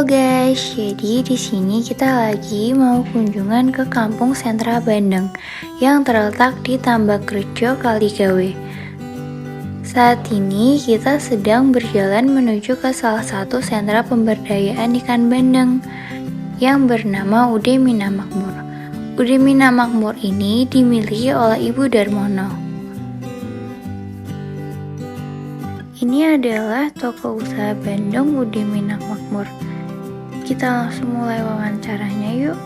Halo guys, jadi di sini kita lagi mau kunjungan ke Kampung Sentra Bandeng yang terletak di Tambakrejo, Kaligawe. Saat ini kita sedang berjalan menuju ke salah satu sentra pemberdayaan ikan bandeng yang bernama UD Mina Makmur. UD Mina Makmur ini dimiliki oleh Ibu Darmono. Ini adalah toko usaha bandeng UD Mina Makmur. Kita langsung mulai wawancaranya yuk.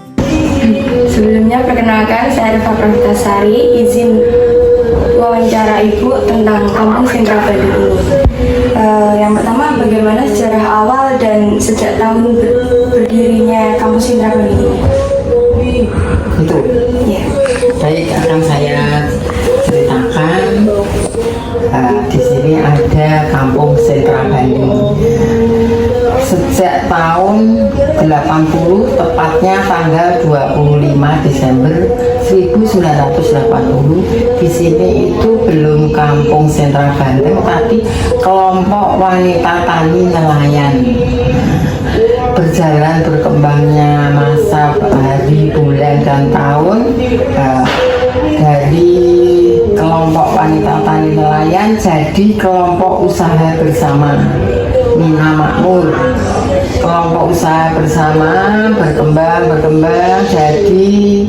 Sebelumnya perkenalkan, saya Reva Pravitasari, izin wawancara Ibu tentang Kampung Sentra Bandeng ini. Yang pertama, bagaimana sejarah awal dan sejak tahun berdirinya Kampung Sentra Bandeng ini? Itu Ya. baik, akan saya ceritakan. Di sini ada Kampung Sentra Bandeng sejak tahun 80, tepatnya tanggal 25 Desember 1980. Di sini itu belum Kampung Sentra Bandeng, tapi kelompok wanita tani nelayan. Berjalan berkembangnya masa, hari, bulan, dan tahun, dari kelompok wanita tani nelayan jadi kelompok usaha bersama Mina Makmur. Kelompok usaha bersama berkembang jadi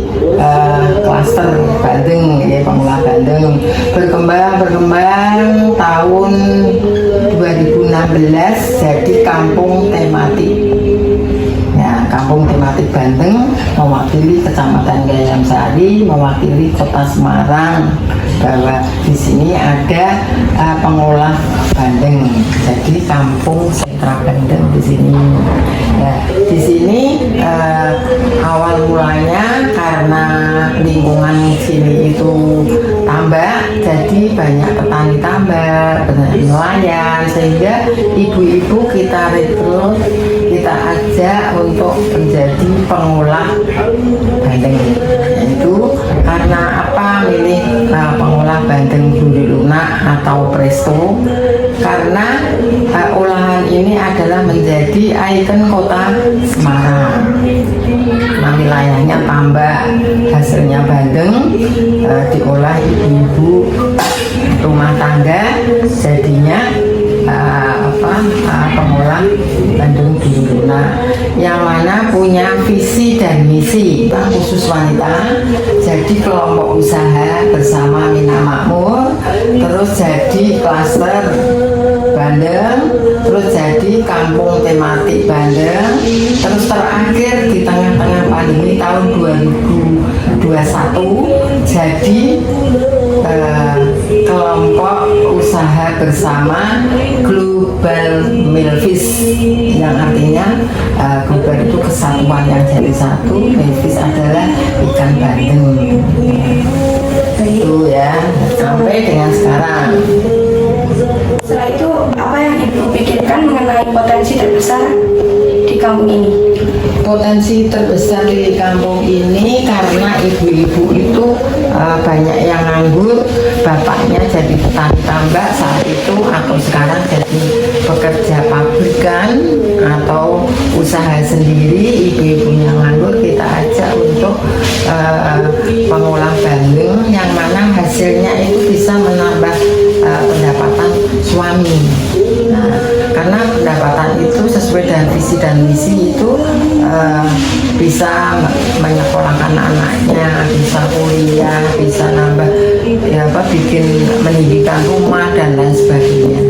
klaster bandeng, ya, pengolah bandeng. Berkembang tahun 2016 jadi kampung tematik. Ya, kampung tematik Bandeng mewakili Kecamatan Gayam Sari, mewakili Kota Semarang, bahwa di sini ada pengolah bandeng. Jadi kampung sentra bandeng di sini. Ya, di sini awal mulanya karena lingkungan sini itu tambak, jadi banyak petani tambak, petani nelayan, sehingga ibu-ibu kita rekrut, kita ajak untuk menjadi pengolah bandeng. Itu karena apa milih pengolah bandeng duri lunak atau presto? Karena olahan ini adalah menjadi ikon kota Semarang. Nah, wilayahnya tambak, hasilnya bandeng, diolah ibu-ibu rumah tangga, jadinya pengolah bandeng duri lunak, yang mana punya visi dan misi khusus wanita. Jadi kelompok usaha bersama Mina Makmur, terus jadi klaster bandeng, terus jadi kampung tematik bandeng, terus terakhir di tengah-tengah pandemi tahun 2021 jadi kelompok usaha bersama Global Milfish, yang artinya global itu kesatuan yang jadi satu, Milfish adalah ikan bandeng. Itu ya, sampai dengan sekarang. Setelah itu, apa yang Ibu pikirkan mengenai potensi terbesar di kampung ini? Potensi terbesar di kampung ini karena ibu-ibu itu banyak yang nganggur, bapaknya jadi petani tambak saat itu, atau sekarang jadi pekerja pabrikan atau usaha sendiri. Ibu-ibunya nganggur, kita ajak untuk pengolah bandeng, yang mana hasilnya itu bisa menambah pendapatan suami. Nah, karena pendapatan itu sesuai dengan visi dan misi itu bisa menyekolahkan anaknya, bisa kuliah, bisa nambah bikin meninggikan rumah dan lain sebagainya.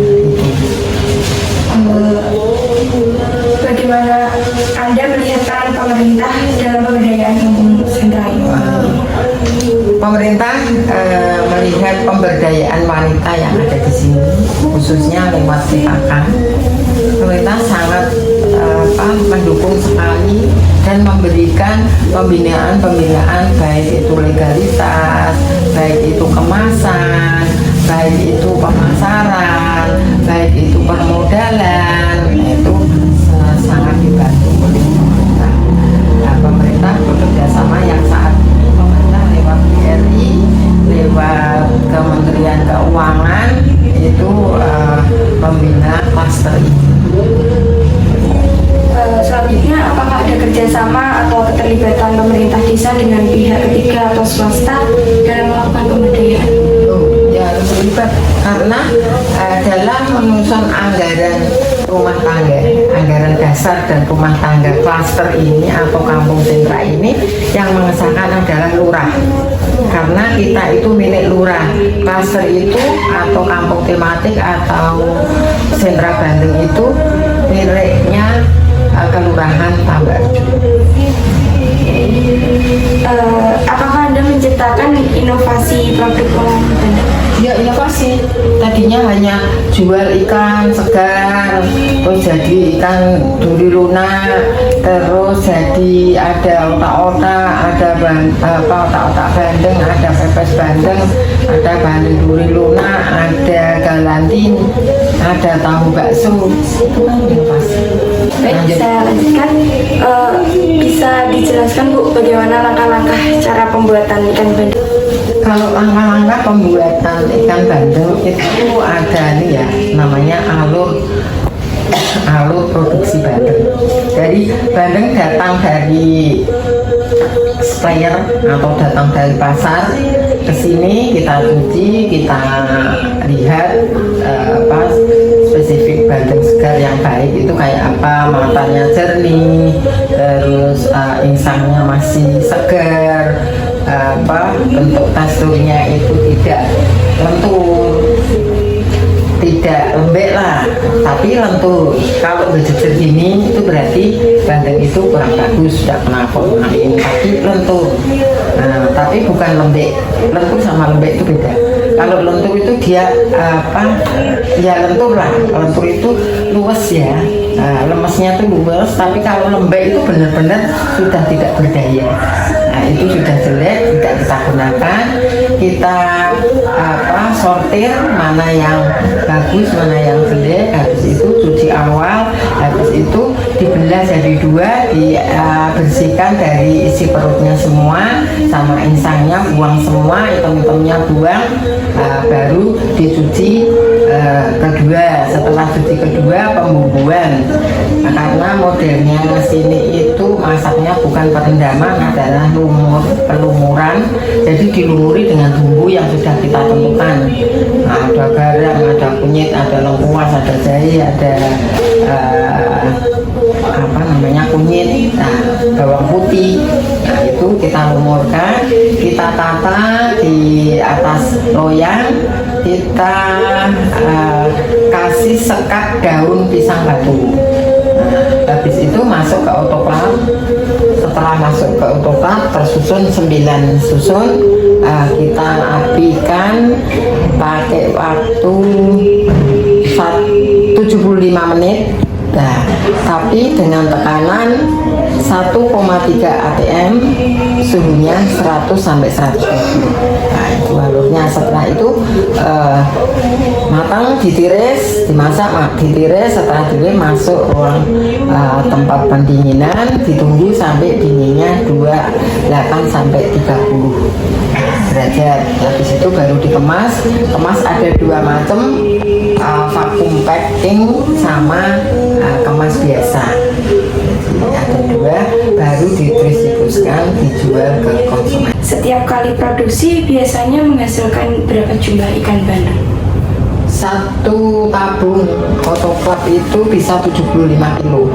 Bagaimana Anda melihat peran pemerintah dalam pemberdayaan kampung sentra ini? Pemerintah melihat pemberdayaan wanita yang ada di sini, khususnya lewat PKK. Pemerintah sangat mendukung sekali dan memberikan pembinaan baik itu legalitas, baik itu kemasan, baik itu pemasaran, baik itu permodalan. Itu sangat dibantu oleh pemerintah. Nah, pemerintah bekerja sama yang saat ini pemerintah lewat BRI, lewat Kementerian Keuangan itu membina klaster ini. kerjasama atau keterlibatan pemerintah desa dengan pihak ketiga atau swasta dalam melakukan pemberdayaan? Ya harus terlibat karena dalam menyusun anggaran rumah tangga, anggaran dasar dan rumah tangga klaster ini atau kampung sentra ini yang mengesahkan adalah lurah. Karena kita itu milik lurah. Klaster itu atau kampung tematik atau sentra Bandeng itu miliknya Kelurahan Tambarjo. Apakah Anda menciptakan inovasi produk olahan Bandeng? Ya inovasi, tadinya hanya jual ikan segar, terus jadi ikan duri lunak, terus jadi ada otak-otak, ada otak-otak bandeng, ada pepes bandeng, ada bandeng duri lunak, ada galantin, ada tahu bakso, itu kan inovasi. Baik, saya lanjutkan. Bisa dijelaskan Bu bagaimana langkah-langkah cara pembuatan ikan bandeng? Kalau langkah-langkah pembuatan ikan bandeng itu ada nih ya, namanya alur produksi bandeng. Jadi bandeng datang dari supplier atau datang dari pasar ke sini, kita cuci, kita lihat spesifik bandeng segar yang baik itu kayak apa, matanya jernih, terus insangnya masih segar, bentuk teksturnya itu tidak lentur, tidak lembek lah, tapi lentur. Kalau berjejer gini itu berarti bandeng itu kurang bagus, sudah kena formalin, tapi lentur. Nah, tapi bukan lembek. Lentur sama lembek itu beda. Kalau lentur itu dia ya lentur lah. Lentur itu luwes ya. Lemesnya itu luwes, tapi kalau lembek itu benar-benar sudah tidak berdaya. Nah, itu sudah jelek, tidak kita gunakan. Kita sortir mana yang bagus, mana yang jelek. Habis itu cuci awal, habis itu dibelah jadi dua, dibersihkan dari isi perutnya semua, sama insangnya buang semua, item-itemnya buang, baru dicuci kedua. Setelah cuci kedua, pembumbuan. Nah, karena modelnya sini itu masaknya bukan perendaman, adalah pelumuran. Jadi dilumuri dengan bumbu yang sudah kita tentukan. Nah, ada garam, ada kunyit, ada lengkuas, ada jahe, ada kunyit, bawang putih. Nah, itu kita lumurkan, kita tata di atas loyang, kita kasih sekat daun pisang batu. Habis itu masuk ke autoklav. Setelah masuk ke autoklav, tersusun 9 susun, kita apikan pakai waktu 75 menit. Nah, tapi dengan tekanan 1,3 atm, suhunya 100 sampai 120. Nah, itu alurnya. Setelah itu matang, ditiris, dimasak, ditiris. Setelah ditiris masuk ruang tempat pendinginan, ditunggu sampai dinginnya 28 sampai 30 derajat. Habis itu baru dikemas. Kemas ada 2 macam, vacuum packing sama kemas biasa. Ada 2, baru didistribusikan, dijual ke konsumen. Setiap kali produksi biasanya menghasilkan berapa jumlah ikan bandeng? Satu tabung autoklav itu bisa 75 kilo.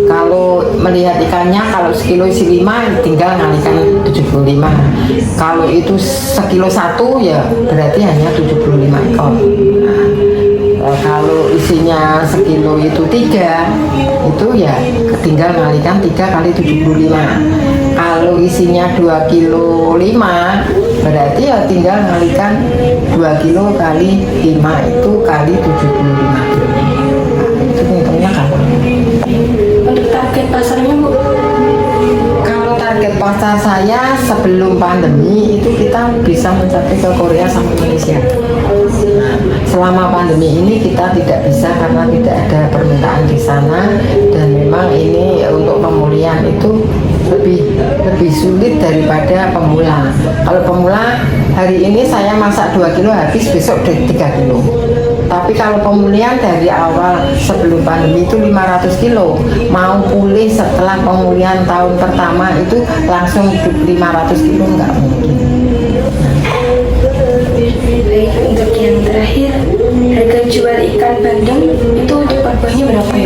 Kalau melihat ikannya, kalau sekilo isi 5 tinggal ngalikan 75. Kalau itu sekilo 1 ya berarti hanya 75 ekor. Kalau isinya sekilo itu 3, itu ya tinggal ngalikan 3 kali 75. Kalau isinya 2 kilo 5, berarti ya tinggal ngalikan 2 kilo kali 5 itu kali 75 kilo. Nah, itu hitungnya kapan? Untuk target pasarnya Bu? Kalau target pasar saya sebelum pandemi itu kita bisa mencapai ke Korea sama Indonesia. Nah, selama pandemi ini kita tidak bisa karena tidak ada permintaan di sana, dan memang ini untuk pemulihan itu lebih sulit daripada pemula. Kalau pemula hari ini saya masak 2 kilo habis, besok 3 kilo. Tapi kalau pemulihan dari awal sebelum pandemi itu 500 kilo, mau pulih setelah pemulihan tahun pertama itu langsung 500 kilo nggak mungkin. Baik, untuk yang terakhir, harga jual ikan bandeng itu untuk per buahnya berapa ya?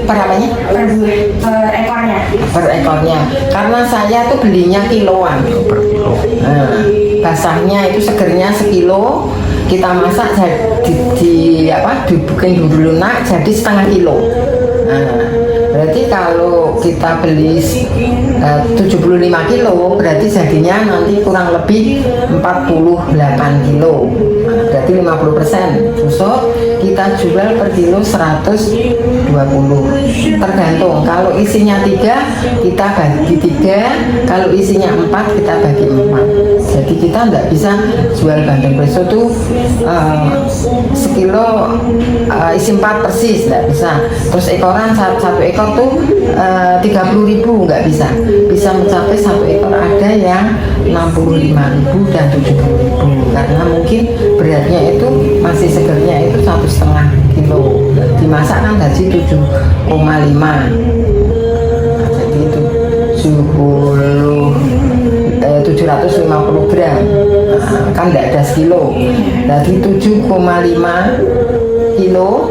Berapanya? Per buah, per ekornya. Per ekornya. Karena saya tuh belinya kiloan. Per kilo. Nah, basahnya itu segernya sekilo, kita masak dibikin dulu lunak jadi setengah kilo. Nah, berarti kalau kita beli 75 kilo berarti jadinya nanti kurang lebih 48 kilo. Nah, berarti 50%. Busuk kita jual per kilo 120. Tergantung, kalau isinya 3 kita bagi 3, kalau isinya 4 kita bagi 4. Jadi kita tidak bisa jual bandeng preso tuh sekilo isi 4 persis, tidak bisa. Terus ekoran satu ekor tuh 30.000 nggak bisa. Bisa mencapai satu ekor ada yang 65.000 dan 70.000 karena mungkin beratnya itu masih segernya itu 1,5 kilo. Dimasak kan gaji 7,5. Jadi itu 750 gram. Nah, kan tidak ada sekilo. Jadi 7,5 kilo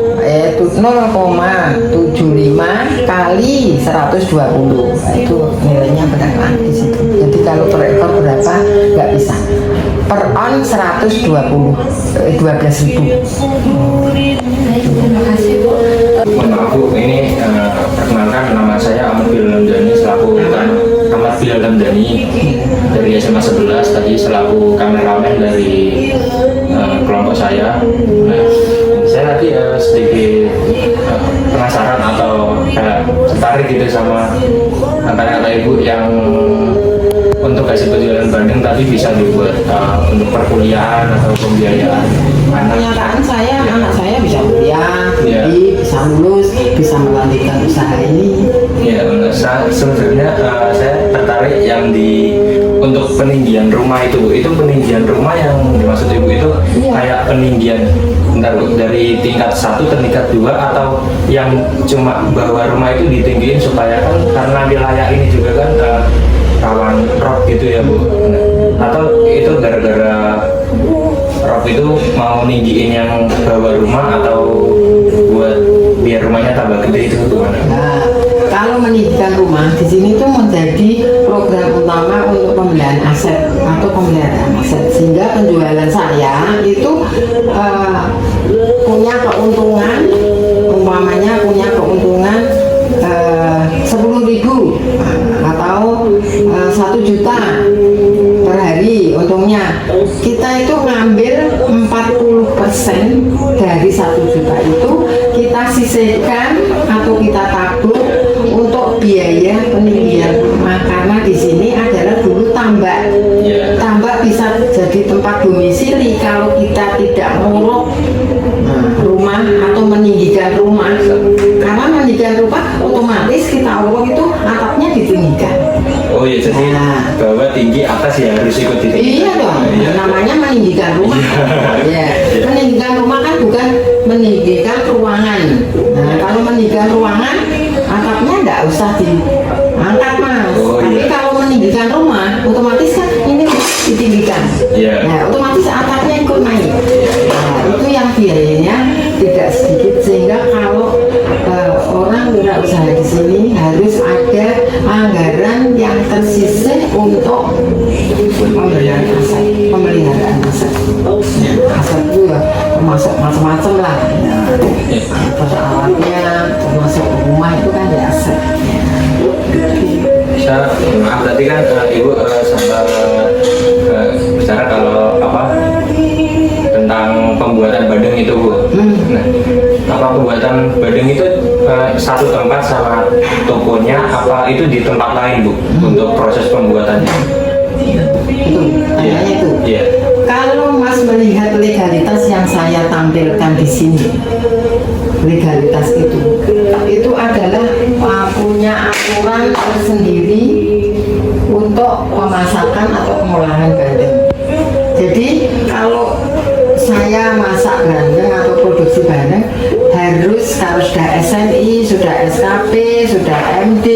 0,75 kali 120. Nah, itu nilainya berapa di situ. Jadi kalau per ekor berapa nggak bisa. Per on 120 12.000. Baik, terima kasih Bu. Mohon maaf Bu, ini perkenalkan nama saya Ahmad Bilal Hamdani selaku Ahmad Bilal Hamdani dari SMA 11 tadi selaku kameramen dari kelompok saya. Nah, saya tadi sedikit penasaran atau tertarik gitu sama kata-kata Ibu yang untuk hasil penjualan bandeng tadi bisa dibuat untuk perkuliahan atau pembiayaan anak. Kenyataan saya, anak saya bisa kuliah, Iya. bisa lulus, bisa melanjutkan usaha ini. Ya, sebenarnya saya tertarik yang untuk peninggian rumah itu peninggian rumah yang dimaksud Ibu itu Iya. kayak peninggian bentar Bu, dari tingkat 1 ke tingkat 2 atau yang cuma bahwa rumah itu ditinggiin supaya kan karena wilayah ini juga kan rawan rob gitu ya Bu. Nah, atau itu gara-gara rob itu mau ninggiin yang bawah rumah atau buat biar rumahnya tambah gede itu gimana? Nah, kalau meninggikan rumah di sini tuh menjadi program utama untuk pembelian aset atau pemeliharaan aset, sehingga penjualan saya itu punya keuntungan, umpamanya punya keuntungan 10.000 atau 1 juta per hari untungnya. Kita itu ngambil 40% dari 1 juta itu kita sisihkan atau kita tabung untuk biaya peninggian rumah, karena di sini adalah dulu tambak. Iya. Tambak bisa jadi tempat domisili kalau kita tidak nguruk rumah atau meninggikan rumah. Karena meninggikan rumah otomatis kita uruk itu atapnya ditinggikan. Oh iya, jadi Nah. bawah tinggi atas ya harus ikut ditinggikan. Iya dong, Iya. namanya meninggikan rumah. Ya, meninggikan rumah kan bukan meninggikan ruangan. Nah, kalau meninggikan ruangan, atapnya enggak usah diangkat Mas. Oh, Tapi iya. kalau meninggikan rumah, otomatis kan ini ditinggikan. Iya. Nah, otomatis atapnya ikut naik. Nah, itu yang biayanya tidak sedikit, sehingga kalau orang wirausaha di sini harus ada anggaran yang tersisih untuk pembelian aset, pemeliharaan aset. Aset itu ya termasuk macam-macam lah. Terus alatnya, termasuk rumah itu kan ya aset. Saya maaf tadi kan Ibu sempat bicara kalau tentang pembuatan bandeng itu Bu. Nah, apa pembuatan bandeng itu satu tempat sama tokonya apa itu di tempat lain Bu untuk proses pembuatannya? Itu, tanyanya itu. Iya. Kalau Mas melihat legalitas yang saya tampilkan di sini, legalitas itu adalah punya aturan tersendiri untuk pemasakan atau pengolahan bandeng. Jadi kalau saya masak bandeng atau produksi sudah SKP, sudah MD,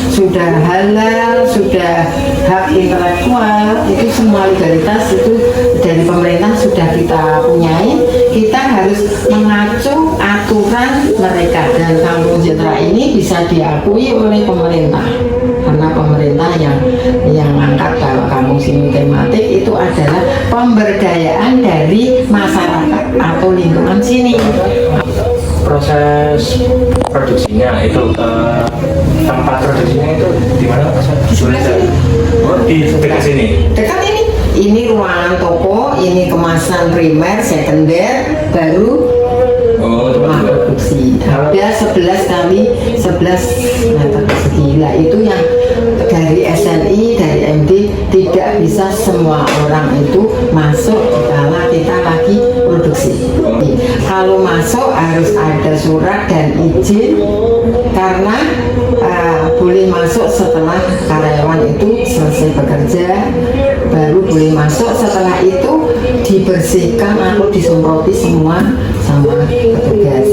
sudah halal, sudah hak intelektual, itu semua legalitas itu dari pemerintah sudah kita punyai. Kita harus mengacu aturan mereka, dan Kampung Sejahtera ini bisa diakui oleh pemerintah karena pemerintah yang angkat kalau kampung sini tematik itu adalah pemberdayaan dari masyarakat atau lingkungan sini. Proses produksinya itu tempat produksinya itu di mana Mas? Oh, di dekat sini. Dekat ini ruangan toko, ini kemasan primer, sekunder, baru produksi. Ada 11 kali 11 meter persegi. Nah, itu yang dari SNI, dari MD tidak bisa semua orang itu masuk kalau kita lagi produksi. Kalau masuk harus ada surat dan izin, karena boleh masuk setelah karyawan itu selesai bekerja, baru boleh masuk. Setelah itu dibersihkan atau disemproti semua sama petugas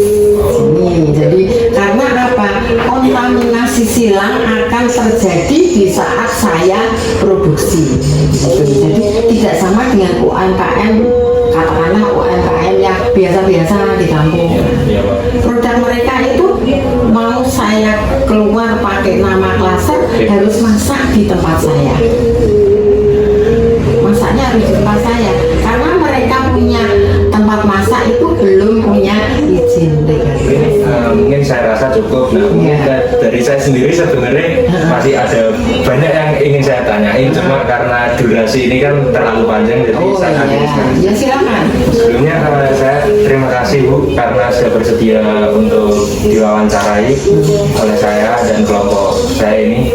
sini. Jadi karena apa? Kontaminasi silang akan terjadi di saat saya produksi. Jadi tidak sama dengan UMKM, katakanlah UMKM yang biasa-biasa di kampung. Produk mereka itu mau saya keluar pakai nama klaser harus masak di tempat saya. Masaknya harus di tempat saya karena mereka punya tempat masak itu belum punya izin legalitas. Mungkin saya rasa cukup. Nah, mungkin dari saya sendiri sebenarnya masih ada banyak yang ingin saya tanyain, cuma karena durasi ini kan terlalu panjang, jadi saya ya silakan. Sebelumnya saya terima kasih Bu karena sudah bersedia untuk diwawancarai oleh saya dan kelompok saya ini.